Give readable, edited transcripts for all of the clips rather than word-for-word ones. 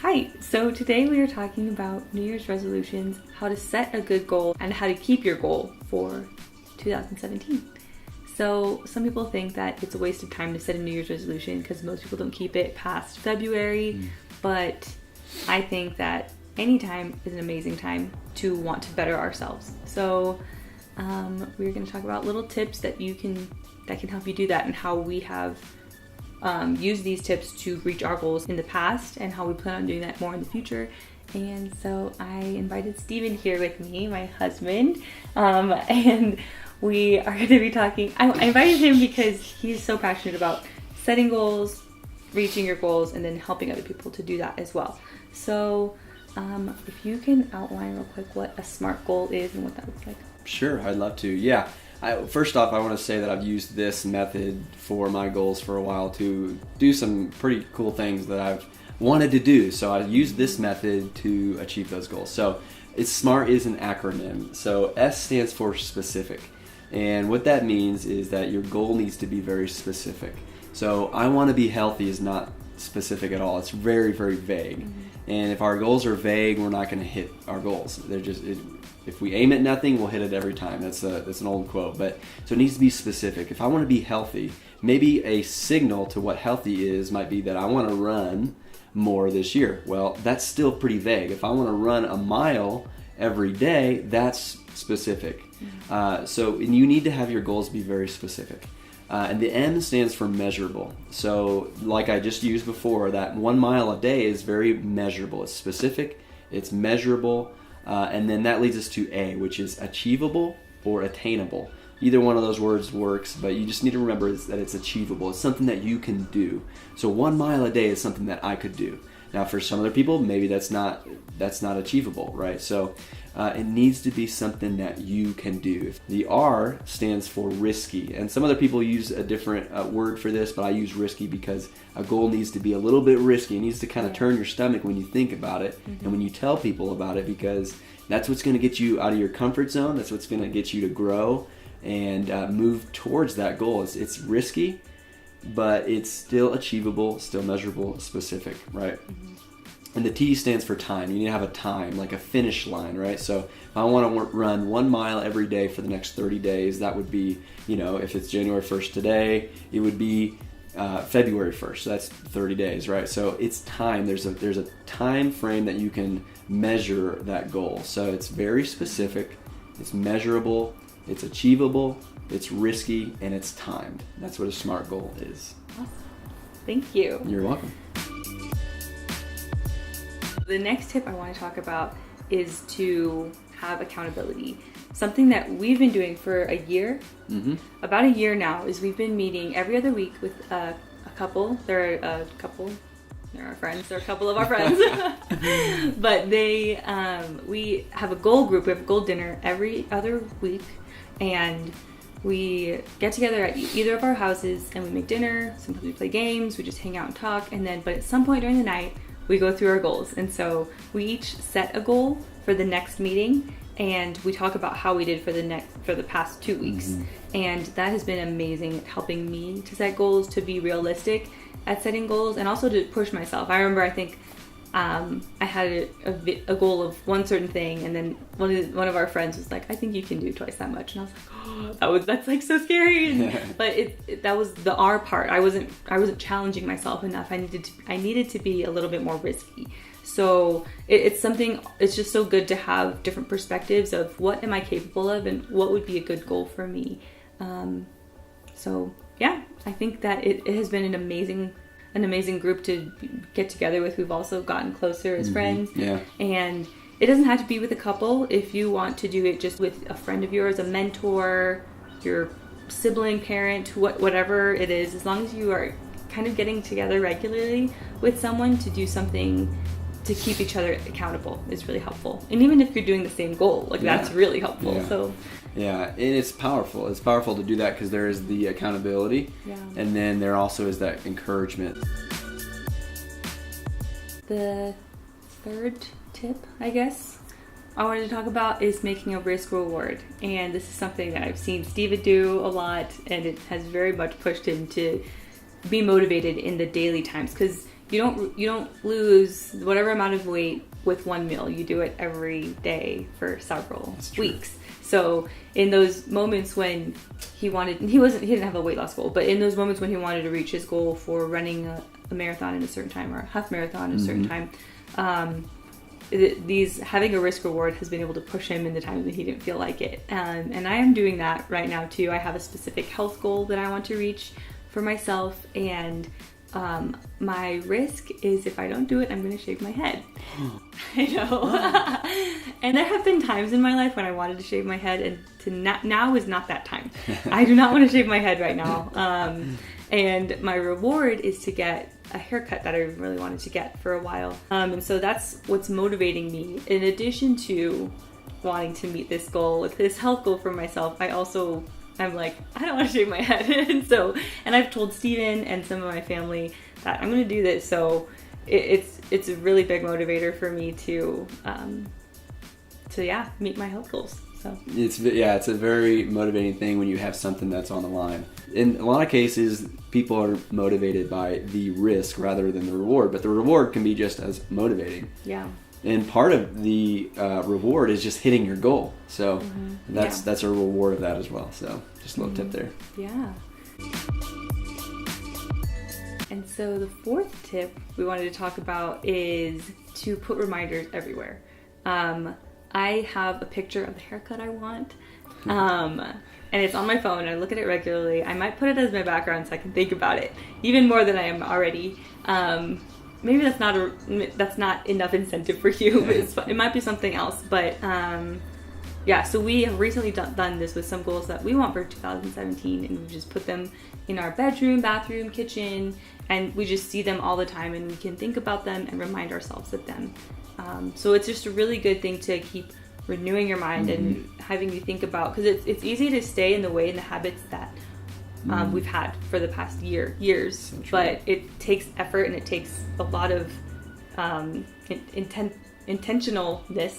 Hi, so today we are talking about New Year's resolutions, how to set a good goal, and how to keep your goal for 2017. So some people think that it's a waste of time to set a New Year's resolution because most people don't keep it past February, but I think that any time is an amazing time to want to better ourselves. So we're going to talk about little tips that can help you do that, and how we have used these tips to reach our goals in the past, and how we plan on doing that more in the future. And so I invited Steven here with me, my husband, and we are going to be talking. I invited him because he's so passionate about setting goals, reaching your goals, and then helping other people to do that as well. So if you can outline real quick what a SMART goal is and what that looks like. Sure, I'd love to. Yeah. First off, I want to say that I've used this method for my goals for a while to do some pretty cool things that I've wanted to do. So I use this method to achieve those goals. So SMART is an acronym. So S stands for specific. And what that means is that your goal needs to be very specific. So I want to be healthy is not specific at all. It's very, very vague. Mm-hmm. And if our goals are vague, we're not going to hit our goals. They're just... If we aim at nothing, we'll hit it every time. That's an old quote. But so it needs to be specific. If I want to be healthy, maybe a signal to what healthy is might be that I want to run more this year. Well, that's still pretty vague. If I want to run a mile every day, that's specific. And you need to have your goals be very specific. And the M stands for measurable. So like I just used before, that 1 mile a day is very measurable. It's specific, it's measurable. And then that leads us to A, which is achievable or attainable. Either one of those words works, but you just need to remember that it's achievable. It's something that you can do. So 1 mile a day is something that I could do. Now, for some other people, maybe that's not achievable, right? So it needs to be something that you can do. The R stands for risky, and some other people use a different word for this, but I use risky because a goal needs to be a little bit risky. It needs to kind of turn your stomach when you think about it, and when you tell people about it, because that's what's going to get you out of your comfort zone. That's what's going to get you to grow and move towards that goal. It's risky, but it's still achievable, still measurable, specific, right? And the T stands for time. You need to have a time, like a finish line, right? So if I want to run 1 mile every day for the next 30 days, that would be, if it's January 1st today, it would be February 1st. So that's 30 days, right? So it's time. There's a time frame that you can measure that goal. So it's very specific, it's measurable, it's achievable, it's risky, and it's timed. That's what a SMART goal is. Awesome. Thank you. You're welcome. The next tip I want to talk about is to have accountability. Something that we've been doing for a year, about a year now, is we've been meeting every other week with a couple. They're a couple. They're our friends. They're a couple of our friends. But we have a goal group. We have a goal dinner every other week, and we get together at either of our houses and we make dinner. Sometimes we play games. We just hang out and talk. But at some point during the night, we go through our goals. And so we each set a goal for the next meeting, and we talk about how we did for the past 2 weeks. And that has been amazing at helping me to set goals, to be realistic at setting goals, and also to push myself. I remember, I think I had a goal of one certain thing, and then one of our friends was like, I think you can do twice that much. And I was like, oh, that's like so scary. But that was the R part. I wasn't challenging myself enough. I needed to be a little bit more risky. So it's just so good to have different perspectives of what am I capable of and what would be a good goal for me. So yeah, I think that it has been an amazing group to get together with. We've also gotten closer as friends. Yeah. And it doesn't have to be with a couple. If you want to do it just with a friend of yours, a mentor, your sibling, parent, whatever it is, as long as you are kind of getting together regularly with someone to do something to keep each other accountable is really helpful. And even if you're doing the same goal, that's really helpful. Yeah. So yeah, and it's powerful. It's powerful to do that because there is the accountability, and then there also is that encouragement. The third tip, I guess, I wanted to talk about is making a risk reward. And this is something that I've seen Steven do a lot, and it has very much pushed him to be motivated in the daily times, because you don't lose whatever amount of weight with one meal. You do it every day for several weeks. So in those moments when he didn't have a weight loss goal, but in those moments when he wanted to reach his goal for running a marathon in a certain time or a half marathon in a certain time, having a risk reward has been able to push him in the time that he didn't feel like it. And I am doing that right now too. I have a specific health goal that I want to reach for myself, and my risk is if I don't do it, I'm going to shave my head. I know. And there have been times in my life when I wanted to shave my head, and now is not that time. I do not want to shave my head right now. And my reward is to get a haircut that I really wanted to get for a while. And so that's what's motivating me. In addition to wanting to meet this goal, with this health goal for myself, I'm like, I don't want to shave my head. and I've told Steven and some of my family that I'm going to do this. So it's a really big motivator for me to meet my health goals. So it's a very motivating thing when you have something that's on the line. In a lot of cases, people are motivated by the risk rather than the reward, but the reward can be just as motivating. Yeah. And part of the reward is just hitting your goal. So that's a reward of that as well. So just a little tip there. Yeah. And so the fourth tip we wanted to talk about is to put reminders everywhere. I have a picture of the haircut I want. And it's on my phone. I look at it regularly. I might put it as my background so I can think about it even more than I am already. Maybe that's not enough incentive for you. But it might be something else. But so we have recently done this with some goals that we want for 2017, and we just put them in our bedroom, bathroom, kitchen, and we just see them all the time, and we can think about them and remind ourselves of them. So it's just a really good thing to keep renewing your mind and having you think about, because it's easy to stay in the way and the habits that we've had for the past years, so but it takes effort and it takes a lot of intentionalness.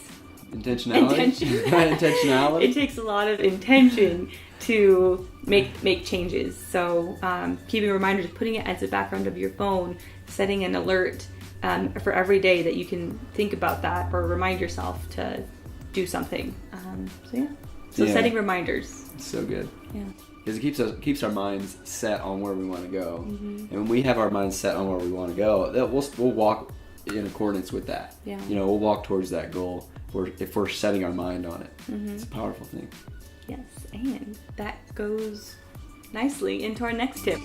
Intentionality. It takes a lot of intention to make changes. So keeping reminders, putting it as a background of your phone, setting an alert for every day that you can think about that or remind yourself to do something. Setting reminders. It's so good. Yeah. Because it keeps our minds set on where we want to go. And when we have our minds set on where we want to go, we'll walk in accordance with that. Yeah. We'll walk towards that goal if we're setting our mind on it. It's a powerful thing. Yes, and that goes nicely into our next tip,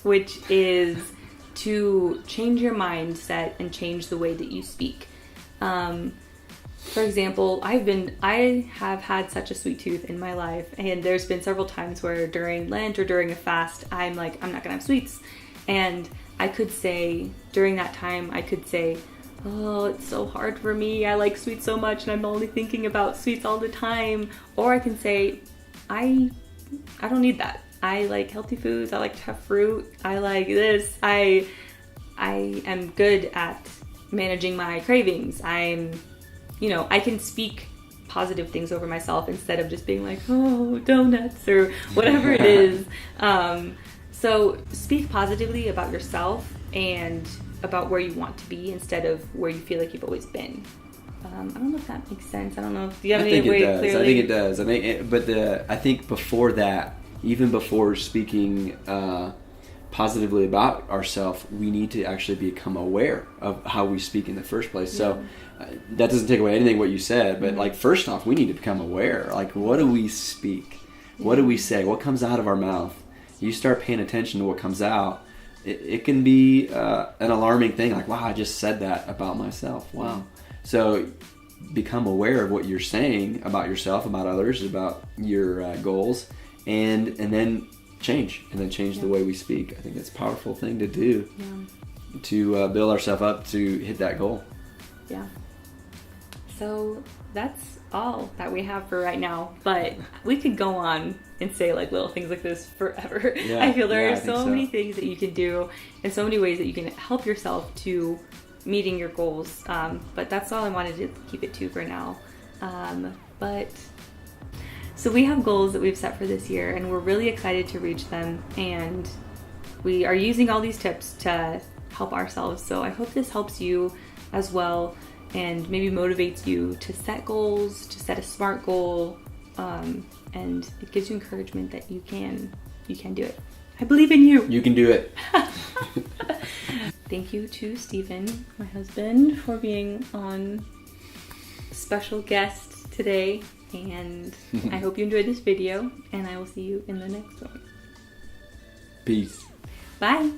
which is to change your mindset and change the way that you speak. For example, I have had such a sweet tooth in my life, and there's been several times where during Lent or during a fast, I'm like, I'm not gonna have sweets. And I could say, during that time, oh, it's so hard for me. I like sweets so much, and I'm only thinking about sweets all the time. Or I can say, I don't need that. I like healthy foods. I like to have fruit. I like this. I am good at managing my cravings. I can speak positive things over myself instead of just being like, oh, donuts or whatever it is. So speak positively about yourself and about where you want to be instead of where you feel like you've always been. I don't know if that makes sense. I don't know. Do you have any way clearly? I think it does. I think before that, even before speaking positively about ourselves, we need to actually become aware of how we speak in the first place. So that doesn't take away anything what you said, but first off, we need to become aware. What do we speak? What do we say? What comes out of our mouth? You start paying attention to what comes out. It can be an alarming thing, like, wow, I just said that about myself. Wow. So become aware of what you're saying about yourself, about others, about your goals, and then change the way we speak. I think that's a powerful thing to do to build ourselves up to hit that goal. Yeah. So that's all that we have for right now, but we could go on and say little things like this forever. Yeah, I feel there are so many things that you can do and so many ways that you can help yourself to meeting your goals. But that's all I wanted to keep it to for now. So we have goals that we've set for this year, and we're really excited to reach them. And we are using all these tips to help ourselves. So I hope this helps you as well, and maybe motivates you to set goals, to set a SMART goal, and it gives you encouragement that you can do it. I believe in you. You can do it. Thank you to Stephen, my husband, for being on special guest today, and I hope you enjoyed this video, and I will see you in the next one. Peace. Bye.